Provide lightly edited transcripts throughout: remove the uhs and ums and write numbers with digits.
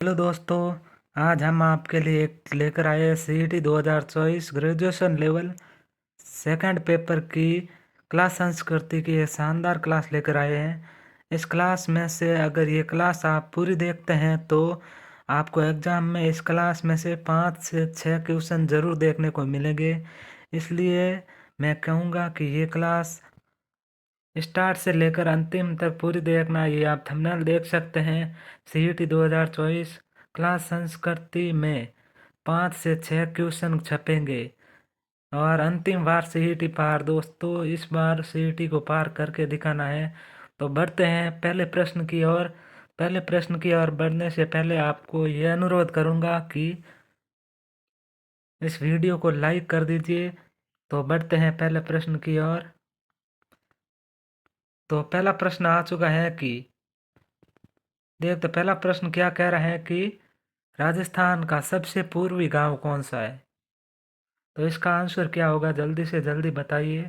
Hello दोस्तों। आज हम आपके लिए एक लेकर आए हैं CET 2024 graduation level second paper की क्लास संस्कृति की एक शानदार क्लास लेकर आए हैं। इस क्लास में से अगर ये क्लास आप पूरी देखते हैं तो आपको एग्ज़ाम में इस क्लास में से 5 से 6 क्वेश्चन ज़रूर देखने को मिलेंगे। इसलिए मैं कहूँगा कि ये क्लास स्टार्ट से लेकर अंतिम तक पूरी देखना। ये आप थंबनेल देख सकते हैं। सीईटी 2024 क्लास संस्कृति में 5 से 6 क्वेश्चन छपेंगे और अंतिम बार सीईटी पार। दोस्तों, इस बार सीईटी को पार करके दिखाना है। तो बढ़ते हैं पहले प्रश्न की ओर। पहले प्रश्न की ओर बढ़ने से पहले आपको यह अनुरोध करूंगा कि इस वीडियो को लाइक कर दीजिए। तो बढ़ते हैं पहले प्रश्न की ओर। तो पहला प्रश्न आ चुका है कि देखते पहला प्रश्न क्या कह रहा है कि राजस्थान का सबसे पूर्वी गांव कौन सा है। तो इसका आंसर क्या होगा, जल्दी से जल्दी बताइए।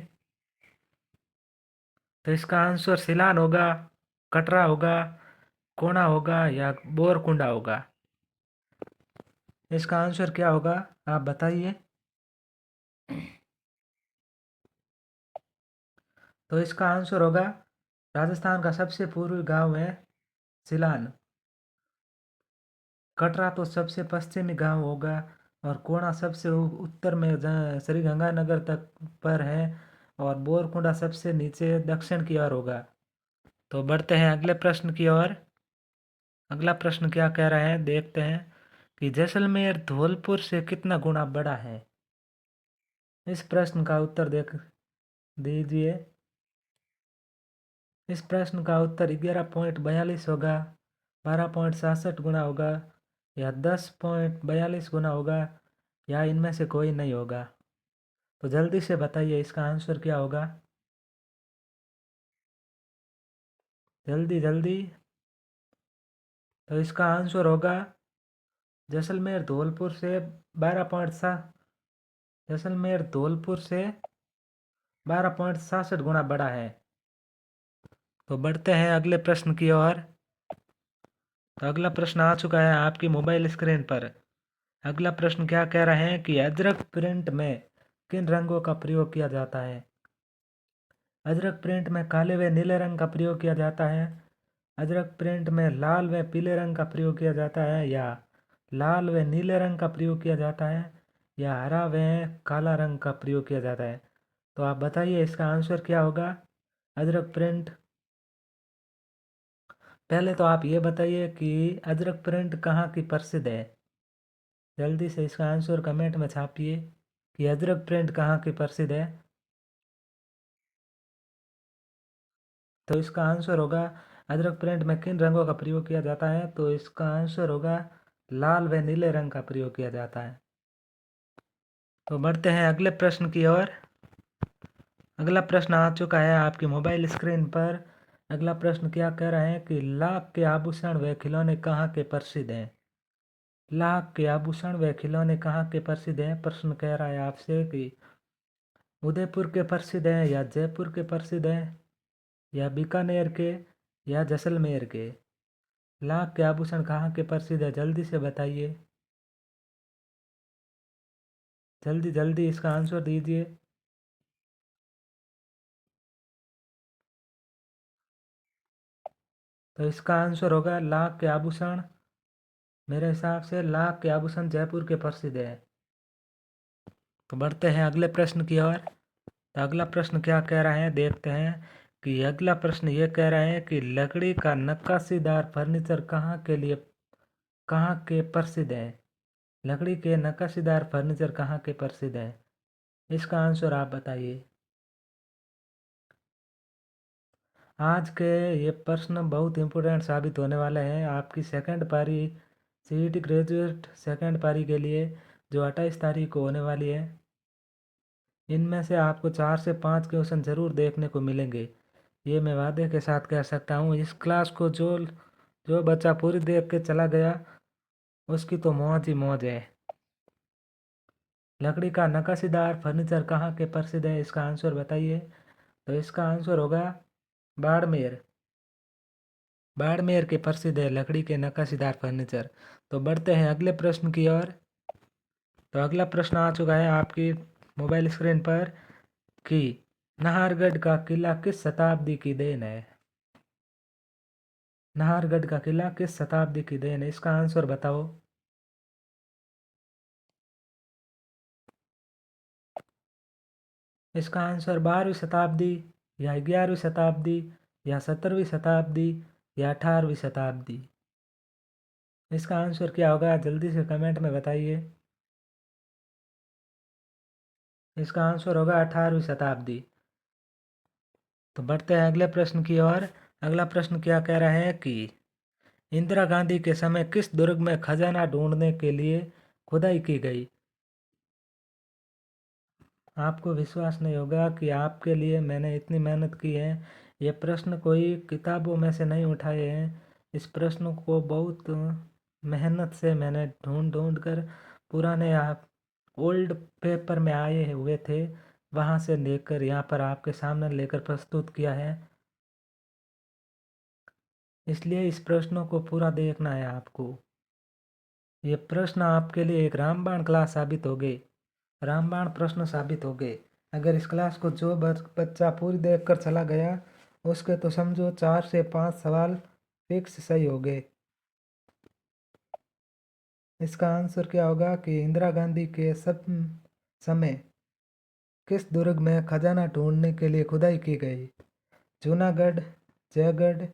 तो इसका आंसर सिलान होगा, कटरा होगा, कोना होगा या बोरकुंडा होगा। इसका आंसर क्या होगा, आप बताइए। तो इसका आंसर होगा राजस्थान का सबसे पूर्वी गांव है सिलान। कटरा तो सबसे पश्चिमी गांव होगा और कोणा सबसे उत्तर में जहाँ श्री गंगानगर तक पर है और बोरकुंडा सबसे नीचे दक्षिण की ओर होगा। तो बढ़ते हैं अगले प्रश्न की ओर। अगला प्रश्न क्या कह रहा है, देखते हैं कि जैसलमेर धौलपुर से कितना गुना बड़ा है। इस प्रश्न का उत्तर देख दीजिए। इस प्रश्न का उत्तर 11.42 होगा, 12.67 गुना होगा या 10.42 गुना होगा या इनमें से कोई नहीं होगा। तो जल्दी से बताइए इसका आंसर क्या होगा, जल्दी जल्दी। तो इसका आंसर होगा जैसलमेर धौलपुर से 12.7 जैसलमेर धौलपुर से 12.67 गुना बड़ा है। तो बढ़ते हैं अगले प्रश्न की ओर। तो अगला प्रश्न आ चुका है आपकी मोबाइल स्क्रीन पर। अगला प्रश्न क्या कह रहा है कि अजरक प्रिंट में किन रंगों का प्रयोग किया जाता है। अजरक प्रिंट में काले व नीले रंग का प्रयोग किया जाता है, अजरक प्रिंट में लाल व पीले रंग का प्रयोग किया जाता है, या लाल व नीले रंग का प्रयोग किया जाता है, या हरा व काला रंग का प्रयोग किया जाता है। तो आप बताइए इसका आंसर क्या होगा, अजरक प्रिंट। पहले तो आप ये बताइए कि अजरक प्रिंट कहाँ की प्रसिद्ध है। जल्दी से इसका आंसर कमेंट में छापिए कि अजरक प्रिंट कहाँ की प्रसिद्ध है। तो इसका आंसर होगा अजरक प्रिंट में किन रंगों का प्रयोग किया जाता है। तो इसका आंसर होगा लाल व नीले रंग का प्रयोग किया जाता है। तो बढ़ते हैं अगले प्रश्न की ओर। अगला प्रश्न आ चुका है आपकी मोबाइल स्क्रीन पर। अगला प्रश्न क्या कह रहा है कि लाख के आभूषण व खिलौने कहाँ के प्रसिद्ध हैं। लाख के आभूषण व खिलौने कहाँ के प्रसिद्ध हैं। प्रश्न कह रहा है आपसे कि उदयपुर के प्रसिद्ध हैं या जयपुर के प्रसिद्ध हैं या बीकानेर के या जैसलमेर के। लाख के आभूषण कहाँ के प्रसिद्ध है, जल्दी से बताइए, जल्दी जल्दी इसका आंसर दीजिए। तो इसका आंसर होगा लाख के आभूषण। मेरे हिसाब से लाख के आभूषण जयपुर के प्रसिद्ध है। तो बढ़ते हैं अगले प्रश्न की ओर। तो अगला प्रश्न क्या कह रहा है, देखते हैं कि अगला प्रश्न ये कह रहा है कि लकड़ी का नक्काशीदार फर्नीचर कहाँ के प्रसिद्ध है। लकड़ी के नक्काशीदार फर्नीचर कहाँ के प्रसिद्ध है। इसका आंसर आप बताइए। आज के ये प्रश्न बहुत इंपॉर्टेंट साबित होने वाले हैं आपकी सेकंड पारी सीईटी ग्रेजुएट सेकंड पारी के लिए, जो 28 तारीख को होने वाली है। इनमें से आपको 4 से 5 क्वेश्चन ज़रूर देखने को मिलेंगे, ये मैं वादे के साथ कह सकता हूँ। इस क्लास को जो जो बच्चा पूरी देख के चला गया उसकी तो मौज ही मौज है। लकड़ी का नक्काशीदार फर्नीचर कहाँ के प्रसिद्ध है, इसका आंसर बताइए। तो इसका आंसर होगा बाड़मेर। बाड़मेर के प्रसिद्ध है लकड़ी के नक्काशीदार फर्नीचर। तो बढ़ते हैं अगले प्रश्न की ओर। तो अगला प्रश्न आ चुका है आपकी मोबाइल स्क्रीन पर कि नाहरगढ़ का किला किस शताब्दी की देन है। नाहरगढ़ का किला किस शताब्दी की देन है, इसका आंसर बताओ। इसका आंसर 12वीं शताब्दी या 11वीं शताब्दी या 17वीं शताब्दी या 18वीं शताब्दी। इसका आंसर क्या होगा जल्दी से कमेंट में बताइए। इसका आंसर होगा 18वीं शताब्दी। तो बढ़ते हैं अगले प्रश्न की ओर। अगला प्रश्न क्या कह रहा है कि इंदिरा गांधी के समय किस दुर्ग में खजाना ढूंढने के लिए खुदाई की गई। आपको विश्वास नहीं होगा कि आपके लिए मैंने इतनी मेहनत की है। ये प्रश्न कोई किताबों में से नहीं उठाए हैं। इस प्रश्न को बहुत मेहनत से मैंने ढूंढ ढूंढ कर पुराने आप ओल्ड पेपर में आए हुए थे, वहाँ से लेकर यहाँ पर आपके सामने लेकर प्रस्तुत किया है। इसलिए इस प्रश्नों को पूरा देखना है आपको। ये प्रश्न आपके लिए एक रामबाण क्लास साबित हो गए, रामबाण प्रश्न साबित हो गए। अगर इस क्लास को जो बच्चा पूरी देख कर चला गया उसके तो समझो 4 से 5 सवाल फिक्स सही हो गए। इसका आंसर क्या होगा कि इंदिरा गांधी के सब समय किस दुर्ग में खजाना ढूंढने के लिए खुदाई की गई। जूनागढ़, जयगढ़,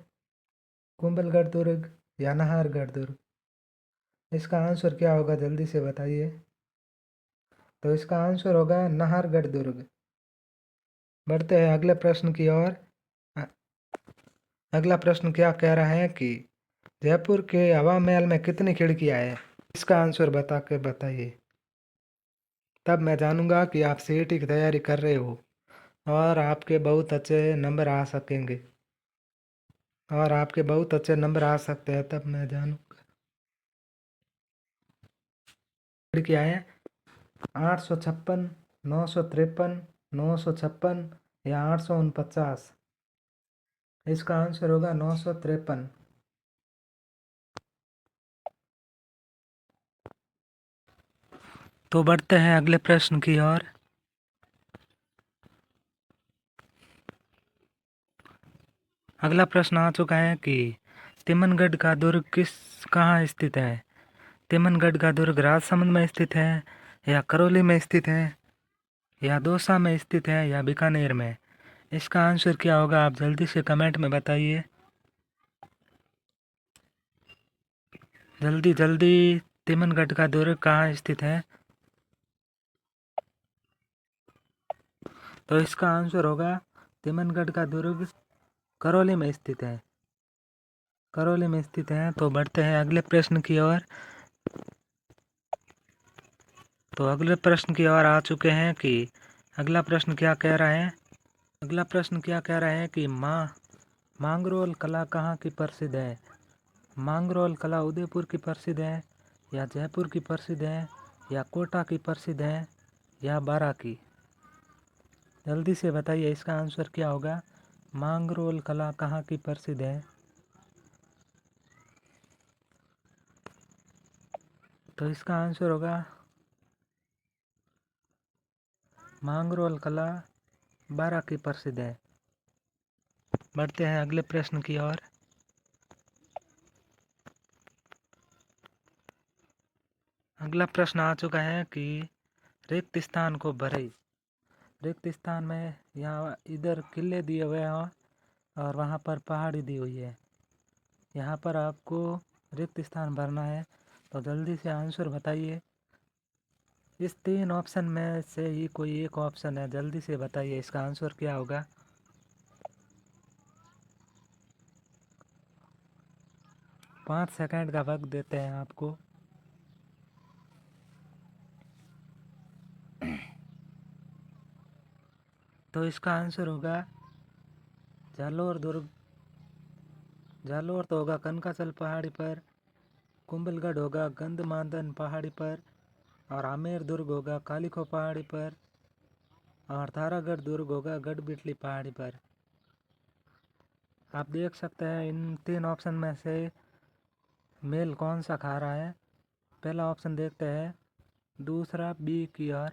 कुंभलगढ़ दुर्ग या नाहरगढ़ दुर्ग। इसका आंसर क्या होगा जल्दी से बताइए। तो इसका आंसर होगा नाहरगढ़ दुर्ग। बढ़ते हैं अगले प्रश्न की ओर। अगला प्रश्न क्या कह रहा है कि जयपुर के हवा महल में कितनी खिड़कियां हैं। इसका आंसर बता के बताइए, तब मैं जानूंगा कि आप सीईटी की तैयारी कर रहे हो और आपके बहुत अच्छे नंबर आ सकेंगे, और आपके बहुत अच्छे नंबर आ सकते हैं, तब मैं जानूंगा। खिड़कियां हैं 856, 953, 956 या 849। इसका आंसर होगा 953। तो बढ़ते हैं अगले प्रश्न की ओर। अगला प्रश्न आ चुका है कि तिमनगढ़ का दुर्ग कहाँ स्थित है। तिमनगढ़ का दुर्ग राजसमंद में स्थित है या करौली में स्थित है या दौसा में स्थित है या बीकानेर में। इसका आंसर क्या होगा आप जल्दी से कमेंट में बताइए, जल्दी जल्दी। तिमनगढ़ का दुर्ग कहाँ स्थित है। तो इसका आंसर होगा तिमनगढ़ का दुर्ग करौली में स्थित है, करौली में स्थित है। तो बढ़ते हैं अगले प्रश्न की ओर। तो अगले प्रश्न की ओर आ चुके हैं कि अगला प्रश्न क्या कह रहा है। अगला प्रश्न क्या कह रहा है कि मांगरोल कला कहाँ की प्रसिद्ध है। मांगरोल कला उदयपुर की प्रसिद्ध है या जयपुर की प्रसिद्ध है या कोटा की प्रसिद्ध है या बारा की। जल्दी से बताइए इसका आंसर क्या होगा। मांगरोल कला कहाँ की प्रसिद्ध है। तो इसका आंसर होगा मांगरोल कला बारा की प्रसिद्ध है। बढ़ते हैं अगले प्रश्न की ओर। अगला प्रश्न आ चुका है कि रिक्त स्थान को भरे। रिक्त स्थान में यहाँ इधर किले दिए हुए हैं और वहाँ पर पहाड़ी दी हुई है। यहाँ पर आपको रिक्त स्थान भरना है। तो जल्दी से आंसर बताइए। इस 3 ऑप्शन में से ही कोई एक ऑप्शन है, जल्दी से बताइए इसका आंसर क्या होगा। 5 सेकंड का वक्त देते हैं आपको। तो इसका आंसर होगा जालोर दुर्ग। जालोर तो होगा कनकाचल पहाड़ी पर, कुंभलगढ़ होगा गंधमादन पहाड़ी पर, और आमेर दुर्ग होगा कालिखो पहाड़ी पर, और तारागढ़ दुर्ग होगा गढ़बिटली पहाड़ी पर। आप देख सकते हैं इन 3 ऑप्शन में से मेल कौन सा खा रहा है। पहला ऑप्शन देखते हैं, दूसरा बी की ओर,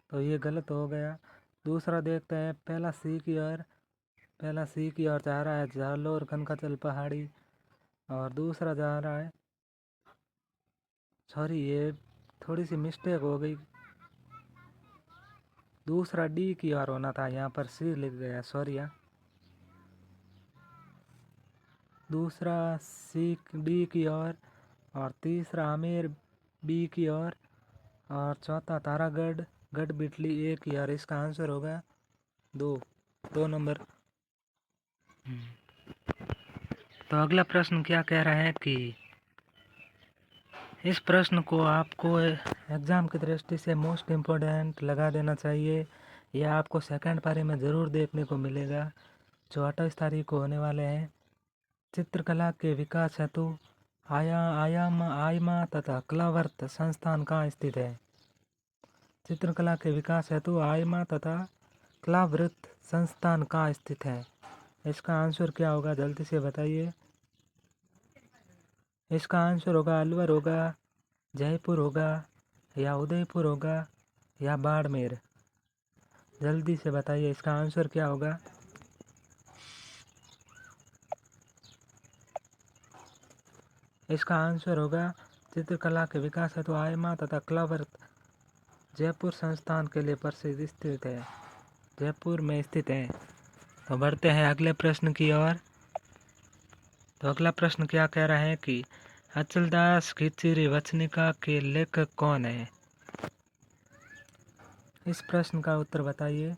तो ये गलत हो गया। दूसरा देखते हैं, पहला सी की ओर, पहला सी की ओर जा रहा है जालोर कनकाचल पहाड़ी, और दूसरा जा रहा है, सॉरी ये थोड़ी सी मिस्टेक हो गई, दूसरा डी की ओर होना था, यहाँ पर सी लिख गया, सॉरी यार। दूसरा सी डी की ओर, और तीसरा आमेर बी की ओर, और चौथा तारागढ़ गढ़ बिटली ए की ओर। इसका आंसर होगा दो नंबर। तो अगला प्रश्न क्या कह रहा है कि इस प्रश्न को आपको एग्ज़ाम की दृष्टि से मोस्ट इम्पोर्टेंट लगा देना चाहिए। यह आपको सेकंड पारी में ज़रूर देखने को मिलेगा, जो 28 तारीख को होने वाले हैं। चित्रकला के विकास हेतु आयमा तथा कलावर्त संस्थान कहाँ स्थित है? चित्रकला के विकास हेतु आयमा तथा कलावृत संस्थान कहाँ स्थित है? इसका आंसर क्या होगा, जल्दी से बताइए। इसका आंसर होगा अलवर होगा, जयपुर होगा, या उदयपुर होगा, या बाड़मेर। जल्दी से बताइए इसका आंसर क्या होगा। इसका आंसर होगा चित्रकला के विकास हेतु आयमा तथा कलावर्त जयपुर संस्थान के लिए प्रसिद्ध स्थित है, जयपुर में स्थित है। तो बढ़ते हैं अगले प्रश्न की ओर। तो अगला प्रश्न क्या कह रहा है कि अचलदास खिचड़ी वचनिका के लेखक कौन है? इस प्रश्न का उत्तर बताइए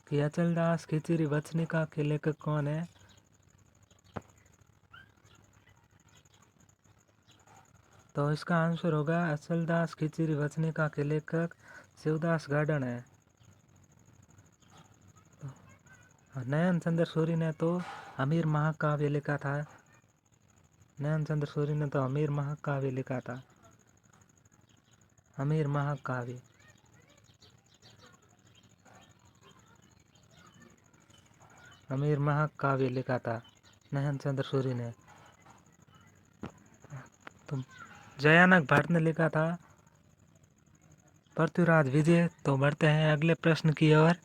कि अचलदास खिचड़ी वचनिका के लेखक कौन है? तो इसका आंसर होगा अचलदास खिचड़ी वचनिका के लेखक शिवदास गार्डन है। नयन चंद्र सूरी ने तो अमीर महाकाव्य लिखा था, नयन चंद्र सूरी ने तो अमीर महाकाव्य लिखा था, अमीर महाकाव्य। अमीर महाकाव्य लिखा था नयन चंद्र सूरी ने। तो जयानक भट्ट ने लिखा था पृथ्वीराज विजय। तो बढ़ते हैं अगले प्रश्न की ओर।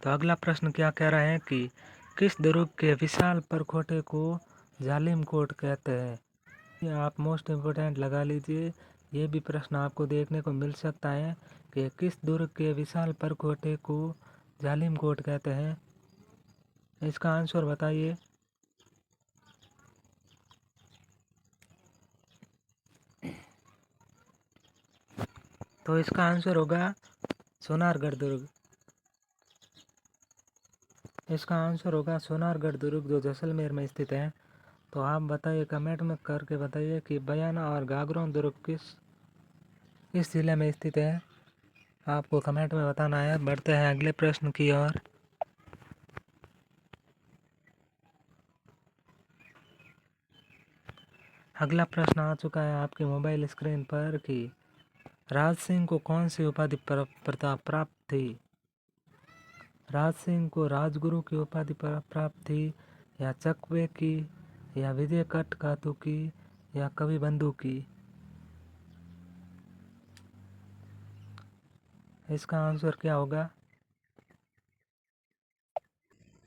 तो अगला प्रश्न क्या कह रहा है कि किस दुर्ग के विशाल परखोटे को जालिम कोट कहते हैं? ये आप मोस्ट इम्पोर्टेंट लगा लीजिए, ये भी प्रश्न आपको देखने को मिल सकता है कि किस दुर्ग के विशाल परखोटे को जालिम कोट कहते हैं। इसका आंसर बताइए। तो इसका आंसर होगा सोनारगढ़ दुर्ग। इसका आंसर होगा सोनारगढ़ दुर्ग, जो जैसलमेर में स्थित है। तो आप बताइए, कमेंट में करके बताइए कि बयाना और गागरोन दुर्ग किस जिले में स्थित है। आपको कमेंट में बताना है। बढ़ते हैं अगले प्रश्न की ओर। अगला प्रश्न आ चुका है आपके मोबाइल स्क्रीन पर कि राज सिंह को कौन सी उपाधि प्राप्त थी? राज सिंह को राजगुरु की उपाधि प्राप्त थी, या चकवे की, या विजय कटकातु की, या कवि बंधु की? इसका आंसर क्या होगा?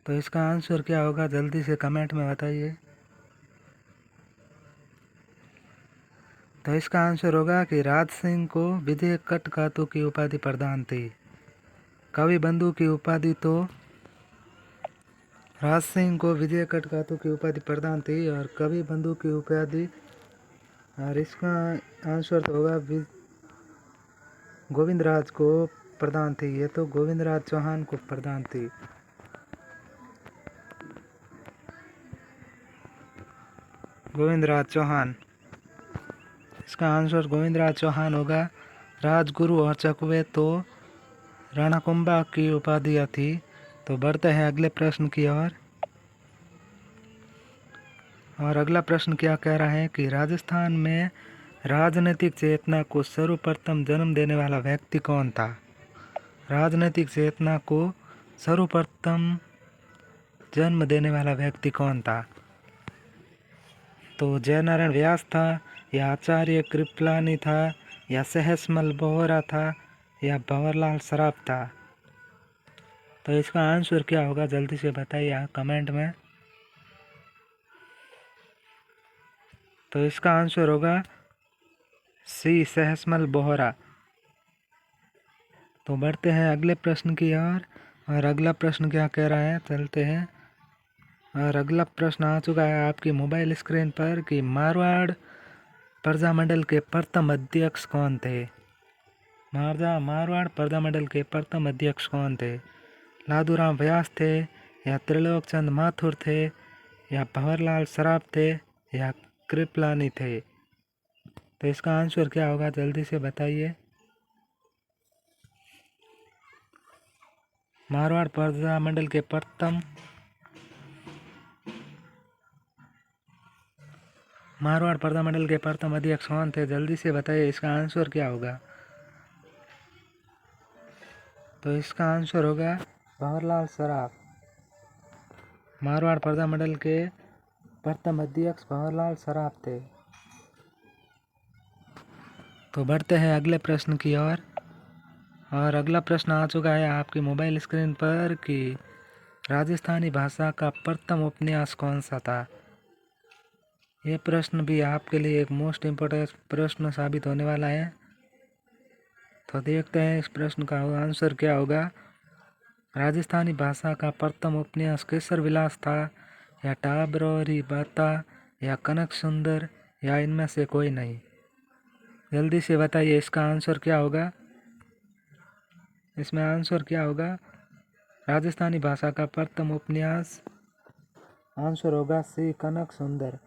तो इसका आंसर क्या होगा, जल्दी से कमेंट में बताइए। तो इसका आंसर होगा कि राज सिंह को विजय कटकातु की उपाधि प्रदान थी। कवि बंधु की उपाधि तो राज सिंह को विजय कटकातु की उपाधि प्रदान थी, और कवि बंधु की उपाधि, और इसका आंसर तो होगा गोविंदराज को प्रदान थी। ये तो गोविंदराज चौहान को प्रदान थी। गोविंदराज चौहान, इसका आंसर गोविंदराज चौहान होगा। राजगुरु और चकवे तो राणा कुंभा की उपाधियाँ थी। तो बढ़ते हैं अगले प्रश्न की ओर। और अगला प्रश्न क्या कह रहा है कि राजस्थान में राजनीतिक चेतना को सर्वप्रथम जन्म देने वाला व्यक्ति कौन था? राजनीतिक चेतना को सर्वप्रथम जन्म देने वाला व्यक्ति कौन था? तो जयनारायण व्यास था, या आचार्य कृपलानी था, या सहसमल बोहरा था, या भंवरलाल सराफ था। तो इसका आंसर क्या होगा जल्दी से बताइए कमेंट में। तो इसका आंसर होगा सी, सहसमल बोहरा। तो बढ़ते हैं अगले प्रश्न की ओर। और अगला प्रश्न क्या कह रहा है, चलते हैं। और अगला प्रश्न आ चुका है आपकी मोबाइल स्क्रीन पर कि मारवाड़ प्रजामंडल के प्रथम अध्यक्ष कौन थे? मारवाड़ प्रजामंडल के प्रथम अध्यक्ष कौन थे? लादूराम व्यास थे, या त्रिलोक चंद माथुर थे, या भंवरलाल सराफ थे, या कृपलानी थे। तो इसका आंसर क्या होगा जल्दी से बताइए। मारवाड़ प्रजामंडल के प्रथम अध्यक्ष कौन थे, जल्दी से बताइए इसका आंसर क्या होगा। तो इसका आंसर होगा भंवरलाल सराफ। मारवाड़ प्रजामंडल के प्रथम अध्यक्ष भंवरलाल सराफ थे। तो बढ़ते हैं अगले प्रश्न की ओर। और अगला प्रश्न आ चुका है आपकी मोबाइल स्क्रीन पर कि राजस्थानी भाषा का प्रथम उपन्यास कौन सा था? ये प्रश्न भी आपके लिए एक मोस्ट इम्पोर्टेंट प्रश्न साबित होने वाला है। तो देखते हैं इस प्रश्न का आंसर क्या होगा। राजस्थानी भाषा का प्रथम उपन्यास केसर विलास था, या टाबरोरी बाता, या कनक सुंदर, या इनमें से कोई नहीं। जल्दी से बताइए इसका आंसर क्या होगा। इसमें आंसर क्या होगा? राजस्थानी भाषा का प्रथम उपन्यास आंसर होगा सी, कनक सुंदर।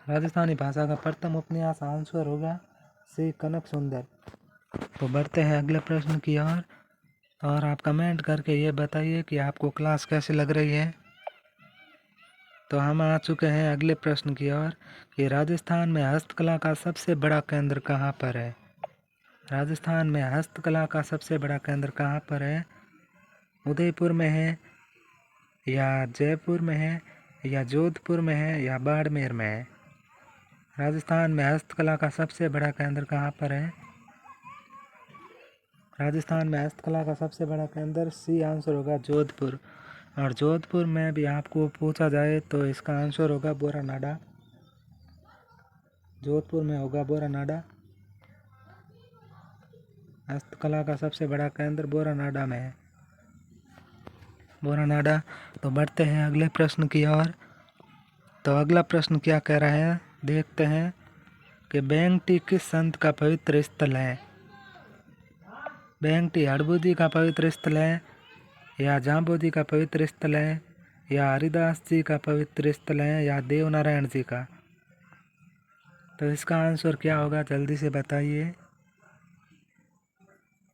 राजस्थानी भाषा का प्रथम उपन्यास आंसर होगा सी, कनक सुंदर। तो बढ़ते हैं अगले प्रश्न की ओर। और आप कमेंट करके ये बताइए कि आपको क्लास कैसी लग रही है। तो हम आ चुके हैं अगले प्रश्न की ओर कि राजस्थान में हस्तकला का सबसे बड़ा केंद्र कहाँ पर है? राजस्थान में हस्तकला का सबसे बड़ा केंद्र कहाँ पर है? उदयपुर में है, या जयपुर में है, या जोधपुर में है, या बाड़मेर में है। राजस्थान में हस्तकला का सबसे बड़ा केंद्र कहाँ पर है? राजस्थान में हस्तकला का सबसे बड़ा केंद्र सी आंसर होगा जोधपुर। और जोधपुर में भी आपको पूछा जाए तो इसका आंसर होगा बोरानाडा। जोधपुर में होगा बोरानाडा। हस्तकला का सबसे बड़ा केंद्र बोरानाडा में है, बोरानाडा। तो बढ़ते हैं अगले प्रश्न की ओर। तो अगला प्रश्न क्या कह रहा है देखते हैं कि बेंगटी किस संत का पवित्र स्थल है? बेंगटी हड़बूदी का पवित्र स्थल है, या जाम्बोजी का पवित्र स्थल है, या हरिदास जी का पवित्र स्थल है, या देवनारायण जी का। तो इसका आंसर क्या होगा जल्दी से बताइए।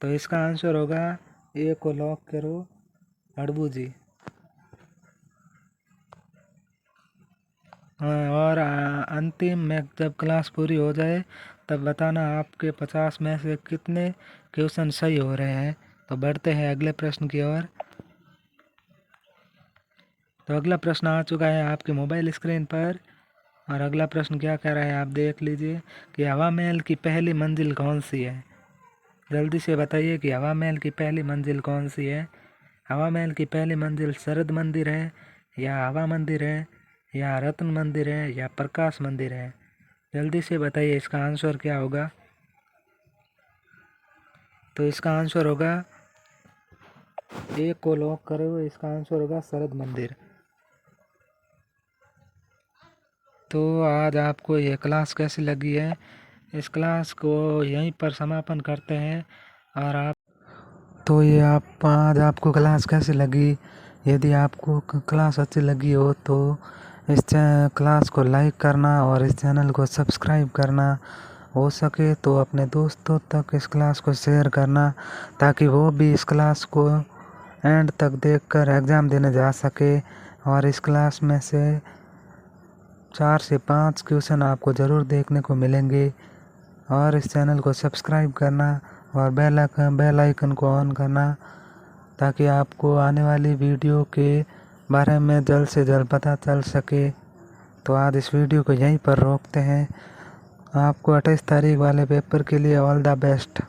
तो इसका आंसर होगा ए को लॉक करो, हड़बूजी। और अंतिम में जब क्लास पूरी हो जाए तब बताना आपके 50 में से कितने क्वेश्चन सही हो रहे हैं। तो बढ़ते हैं अगले प्रश्न की ओर। तो अगला प्रश्न आ चुका है आपके मोबाइल स्क्रीन पर। और अगला प्रश्न क्या कह रहा है आप देख लीजिए कि हवा महल की पहली मंजिल कौन सी है? जल्दी से बताइए कि हवा महल की पहली मंजिल कौन सी है। हवा महल की पहली मंजिल शरद मंदिर है, या हवा मंदिर है, या रत्न मंदिर है, या प्रकाश मंदिर है। जल्दी से बताइए इसका आंसर क्या होगा। तो इसका आंसर होगा ए को लॉक करो, इसका आंसर होगा शरद मंदिर। तो आज आपको ये क्लास कैसी लगी है? इस क्लास को यहीं पर समापन करते हैं। और आप तो ये आप आज आपको क्लास कैसी लगी? यदि आपको क्लास अच्छी लगी हो तो इस क्लास को लाइक करना और इस चैनल को सब्सक्राइब करना, हो सके तो अपने दोस्तों तक इस क्लास को शेयर करना, ताकि वो भी इस क्लास को एंड तक देखकर एग्ज़ाम देने जा सके। और इस क्लास में से 4 से 5 क्वेश्चन आपको ज़रूर देखने को मिलेंगे। और इस चैनल को सब्सक्राइब करना और बेल आइकन को ऑन करना, ताकि आपको आने वाली वीडियो के बारे में जल्द से जल्द पता चल सके। तो आज इस वीडियो को यहीं पर रोकते हैं। आपको 28 तारीख वाले पेपर के लिए ऑल द बेस्ट।